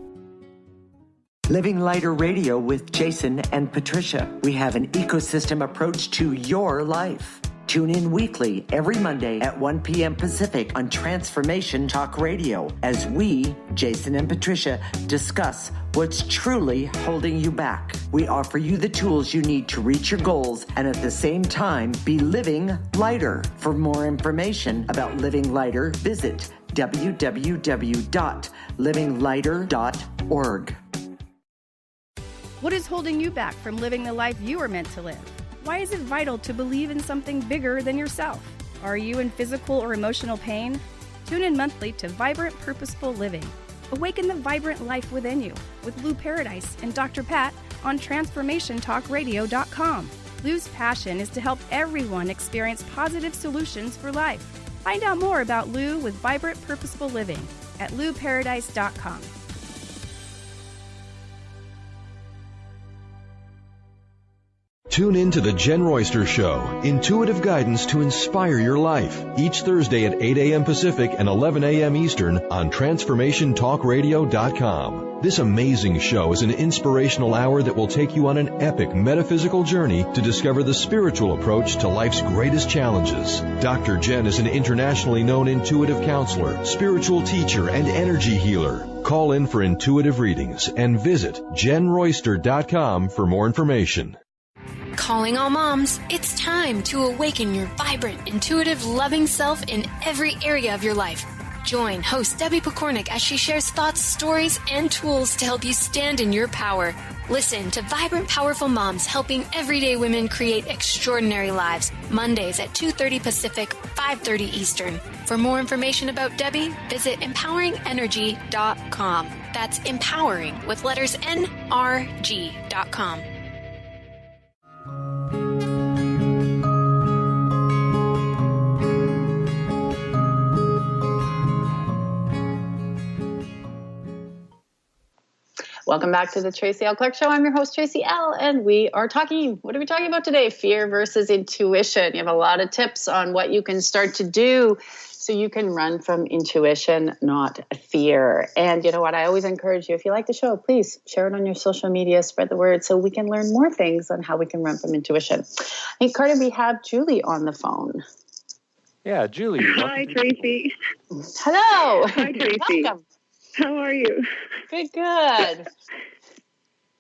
Living Lighter Radio with Jason and Patricia. We have an ecosystem approach to your life. Tune in weekly every Monday at 1 p.m. Pacific on Transformation Talk Radio as we, Jason and Patricia, discuss what's truly holding you back. We offer you the tools you need to reach your goals and at the same time be living lighter. For more information about living lighter, visit www.livinglighter.org. What is holding you back from living the life you are meant to live? Why is it vital to believe in something bigger than yourself? Are you in physical or emotional pain? Tune in monthly to Vibrant Purposeful Living. Awaken the vibrant life within you with Lou Paradise and Dr. Pat on TransformationTalkRadio.com. Lou's passion is to help everyone experience positive solutions for life. Find out more about Lou with Vibrant Purposeful Living at LouParadise.com. Tune in to The Jen Royster Show, intuitive guidance to inspire your life, each Thursday at 8 a.m. Pacific and 11 a.m. Eastern on TransformationTalkRadio.com. This amazing show is an inspirational hour that will take you on an epic metaphysical journey to discover the spiritual approach to life's greatest challenges. Dr. Jen is an internationally known intuitive counselor, spiritual teacher, and energy healer. Call in for intuitive readings and visit JenRoyster.com for more information. Calling all moms, it's time to awaken your vibrant, intuitive, loving self in every area of your life. Join host Debbie Pokornik as she shares thoughts, stories, and tools to help you stand in your power. Listen to Vibrant, Powerful Moms helping everyday women create extraordinary lives. Mondays at 2:30 Pacific, 5:30 Eastern. For more information about Debbie, visit empoweringenergy.com. That's empowering with letters NRG.com. Welcome back to the Tracy L. Clark Show. I'm your host, Tracy L., and what are we talking about today? Fear versus intuition. You have a lot of tips on what you can start to do so you can run from intuition, not fear. And you know what? I always encourage you, if you like the show, please share it on your social media, spread the word so we can learn more things on how we can run from intuition. Hey, Carter, we have Julie on the phone. Yeah, Julie. Hi, Tracy. Hello. Hi, Tracy. Welcome. How are you? Good.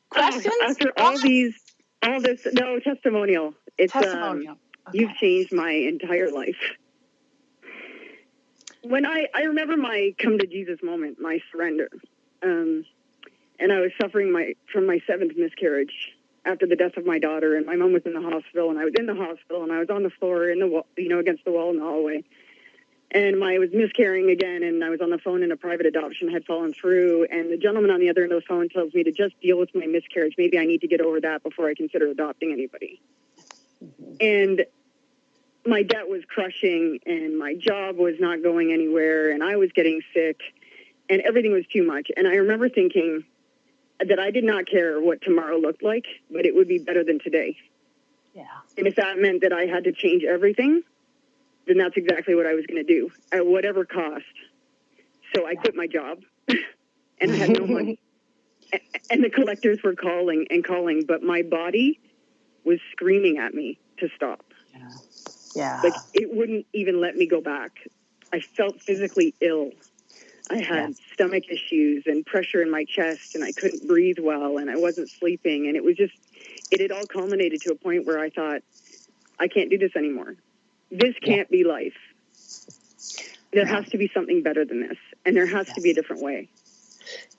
Questions? After testimonial. It's testimonial. Okay. You've changed my entire life. When I remember my come to Jesus moment, my surrender, and I was suffering from my 7th miscarriage after the death of my daughter, and my mom was in the hospital, and I was in the hospital, and I was on the floor in the wall, against the wall in the hallway. And I was miscarrying again, and I was on the phone, and a private adoption had fallen through. And the gentleman on the other end of the phone tells me to just deal with my miscarriage. Maybe I need to get over that before I consider adopting anybody. Mm-hmm. And my debt was crushing, and my job was not going anywhere, and I was getting sick, and everything was too much. And I remember thinking that I did not care what tomorrow looked like, but it would be better than today. Yeah. And if that meant that I had to change everything, then that's exactly what I was going to do, at whatever cost. So I quit my job, and I had no money. And the collectors were calling and calling, but my body was screaming at me to stop. Yeah. Like, it wouldn't even let me go back. I felt physically ill. I had stomach issues and pressure in my chest, and I couldn't breathe well, and I wasn't sleeping. And it had all culminated to a point where I thought, I can't do this anymore. This can't be life. There has to be something better than this, and there has to be a different way.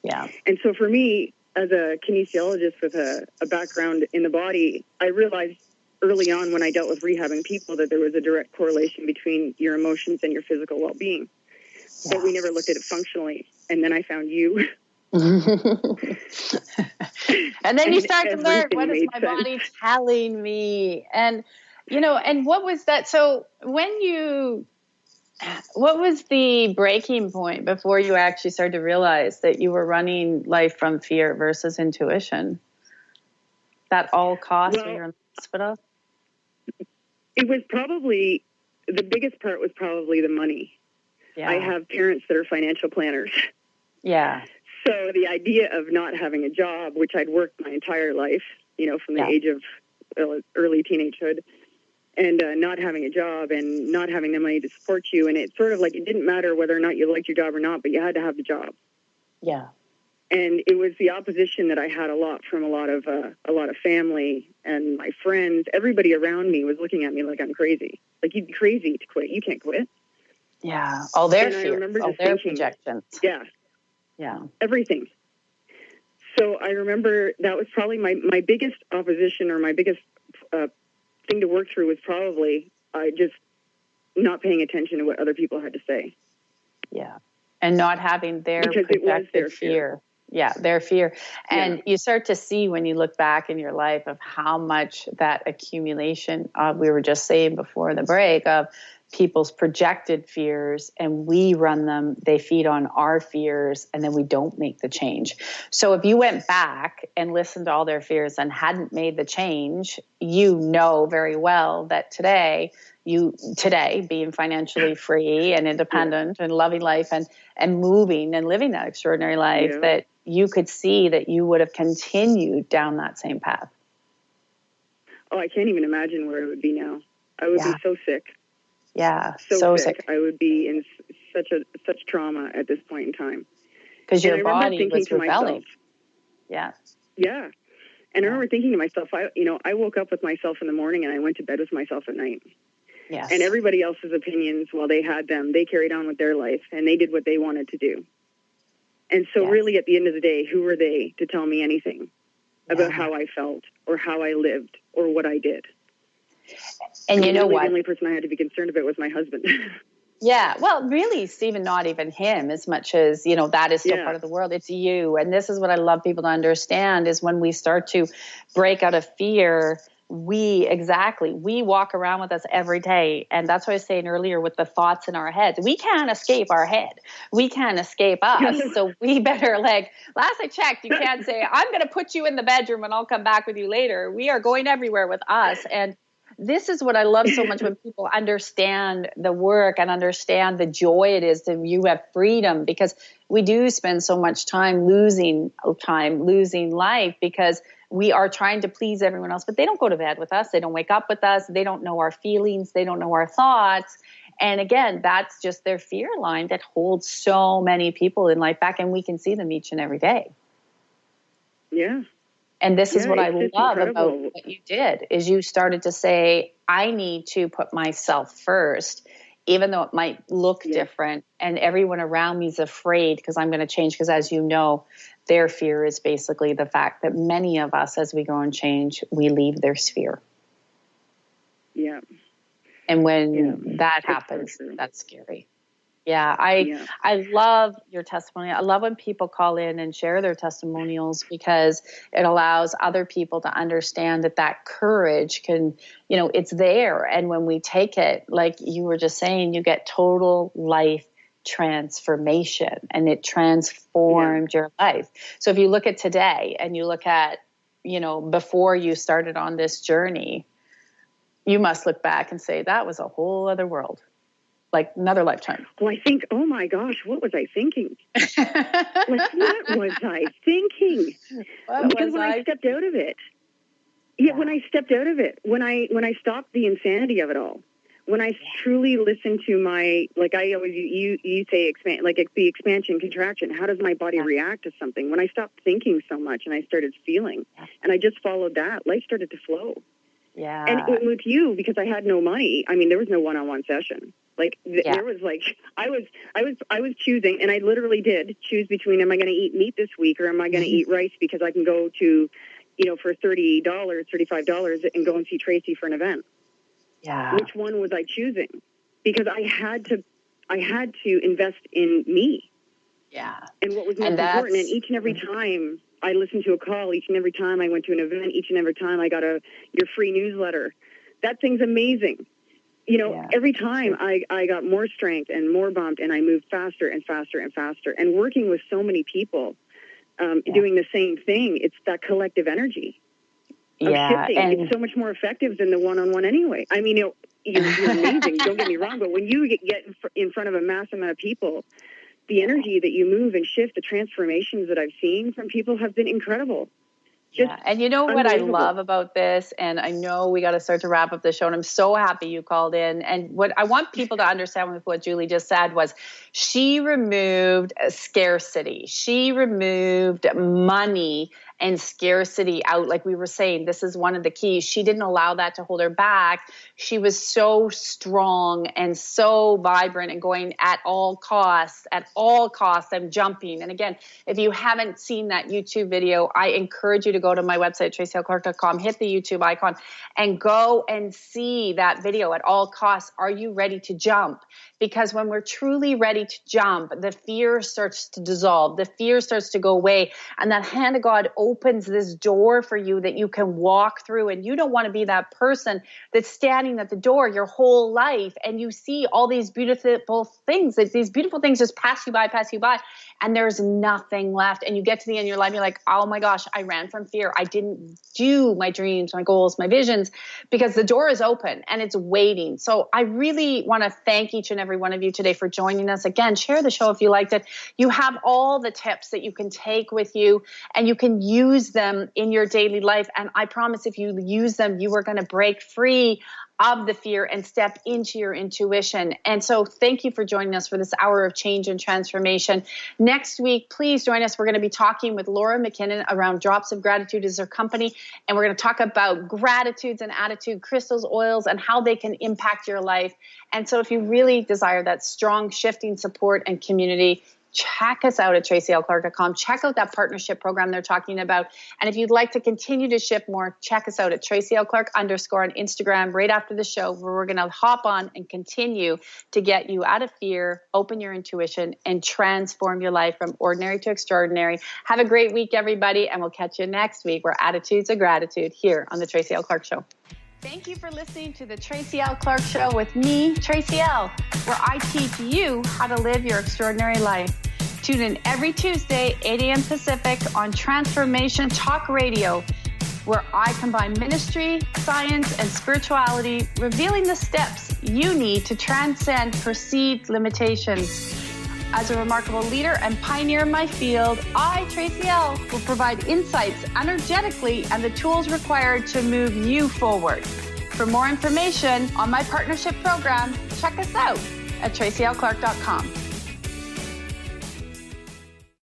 Yeah. And so for me, as a kinesiologist with a background in the body, I realized early on when I dealt with rehabbing people that there was a direct correlation between your emotions and your physical well-being. But we never looked at it functionally. And then I found you. And then you start to learn, what is my body telling me? And and what was that? So what was the breaking point before you actually started to realize that you were running life from fear versus intuition? That all cost when you're in the hospital? It was probably, the biggest part was probably the money. Yeah. I have parents that are financial planners. Yeah. So the idea of not having a job, which I'd worked my entire life, from the age of early teenagehood, and not having a job and not having the money to support you. And it's sort of like it didn't matter whether or not you liked your job or not, but you had to have the job. Yeah. And it was the opposition that I had a lot from a lot of family and my friends. Everybody around me was looking at me like I'm crazy. Like, you'd be crazy to quit. You can't quit. Yeah. All their and fears, all their projections. Yeah. Yeah. Everything. So I remember that was probably my biggest opposition, or my biggest thing to work through was probably just not paying attention to what other people had to say. Yeah. And not having their because it was their fear. Yeah, their fear. And you start to see when you look back in your life of how much that accumulation of, we were just saying before the break, of people's projected fears, and we run them, they feed on our fears, and then we don't make the change. So if you went back and listened to all their fears and hadn't made the change, you know very well that today being financially free and independent and loving life and moving and living that extraordinary life, that you could see that you would have continued down that same path. Oh, I can't even imagine where it would be now. I would be so sick. Yeah, so sick. I would be in such trauma at this point in time. Because your body was rebelling. Yeah. Yeah. And I remember thinking to myself, I woke up with myself in the morning and I went to bed with myself at night. Yes. And everybody else's opinions, while they had them, they carried on with their life and they did what they wanted to do. And so really at the end of the day, who were they to tell me anything about how I felt or how I lived or what I did? And you know what? The only person I had to be concerned about was my husband. Yeah. Well, really, Stephen, not even him as much as, that is still part of the world. It's you. And this is what I love people to understand is when we start to break out of fear, we walk around with us every day. And that's what I was saying earlier with the thoughts in our heads. We can't escape our head. We can't escape us. So we better, last I checked, you can't say, I'm going to put you in the bedroom and I'll come back with you later. We are going everywhere with us. And this is what I love so much when people understand the work and understand the joy it is that you have freedom, because we do spend so much time losing life because we are trying to please everyone else, but they don't go to bed with us. They don't wake up with us. They don't know our feelings. They don't know our thoughts. And again, that's just their fear line that holds so many people in life back, and we can see them each and every day. Yeah. And this is what I love about what you did, is you started to say, I need to put myself first, even though it might look different. And everyone around me is afraid because I'm going to change. Because as you know, their fear is basically the fact that many of us, as we go and change, we leave their sphere. Yeah. And when that happens, that's scary. Yeah, I love your testimony. I love when people call in and share their testimonials, because it allows other people to understand that courage can, it's there. And when we take it, like you were just saying, you get total life transformation, and it transformed your life. So if you look at today and you look at, before you started on this journey, you must look back and say, that was a whole other world. Like another lifetime. Well, I think, oh my gosh, what was I thinking? What was I thinking? Because when I stepped out of it, when I stepped out of it, when I stopped the insanity of it all, when I truly listened to my, like I always, you say, the expansion, contraction, how does my body react to something? When I stopped thinking so much and I started feeling, and I just followed that, life started to flow. Yeah. And with you, because I had no money, I mean, there was no one-on-one session. There was I was choosing, and I literally did choose between, am I going to eat meat this week or am I going to eat rice because I can go to, for $30, $35 and go and see Tracy for an event. Yeah. Which one was I choosing? Because I had to invest in me. Yeah. And what was most important. And each and every time I listened to a call, each and every time I went to an event, each and every time I got your free newsletter, that thing's amazing. Every time I got more strength and more bumped, and I moved faster and faster and faster. And working with so many people doing the same thing, it's that collective energy of shifting. It's so much more effective than the one-on-one anyway. I mean, you're amazing. Don't get me wrong, but when you get in front of a massive amount of people, the energy that you move and shift, the transformations that I've seen from people have been incredible. Yeah. And you know what I love about this, and I know we got to start to wrap up the show, and I'm so happy you called in. And what I want people to understand with what Julie just said was she removed scarcity. She removed money and scarcity out. Like we were saying, this is one of the keys. She didn't allow that to hold her back. She was so strong and so vibrant and going at all costs, I'm jumping. And again, if you haven't seen that YouTube video, I encourage you to go to my website, tracylclark.com, hit the YouTube icon and go and see that video at all costs. Are you ready to jump? Because when we're truly ready to jump, the fear starts to dissolve. The fear starts to go away. And that hand of God opens this door for you that you can walk through. And you don't want to be that person that's standing at the door your whole life. And you see all these beautiful things. These beautiful things just pass you by. And there's nothing left. And you get to the end of your life, you're like, oh my gosh, I ran from fear. I didn't do my dreams, my goals, my visions, because the door is open and it's waiting. So I really want to thank each and every one of you today for joining us. Again, share the show if you liked it. You have all the tips that you can take with you and you can use them in your daily life. And I promise if you use them, you are going to break free of the fear and step into your intuition. And so thank you for joining us for this hour of change and transformation. Next week, please join us. We're going to be talking with Laura McKinnon around Drops of Gratitude is her company. And we're going to talk about gratitudes and attitude, crystals, oils, and how they can impact your life. And so if you really desire that strong shifting support and community, check us out at tracylclark.com. Check out that partnership program they're talking about. And if you'd like to continue to ship more, check us out at TracyLClark_ on Instagram right after the show, where we're going to hop on and continue to get you out of fear, open your intuition, and transform your life from ordinary to extraordinary. Have a great week, everybody, and we'll catch you next week where Attitudes of Gratitude here on the Tracy L. Clark Show. Thank you for listening to the Tracy L. Clark Show with me, Tracy L., where I teach you how to live your extraordinary life. Tune in every Tuesday, 8 a.m. Pacific on Transformation Talk Radio, where I combine ministry, science, and spirituality, revealing the steps you need to transcend perceived limitations. As a remarkable leader and pioneer in my field, I, Tracy L., will provide insights energetically and the tools required to move you forward. For more information on my partnership program, check us out at tracylclark.com.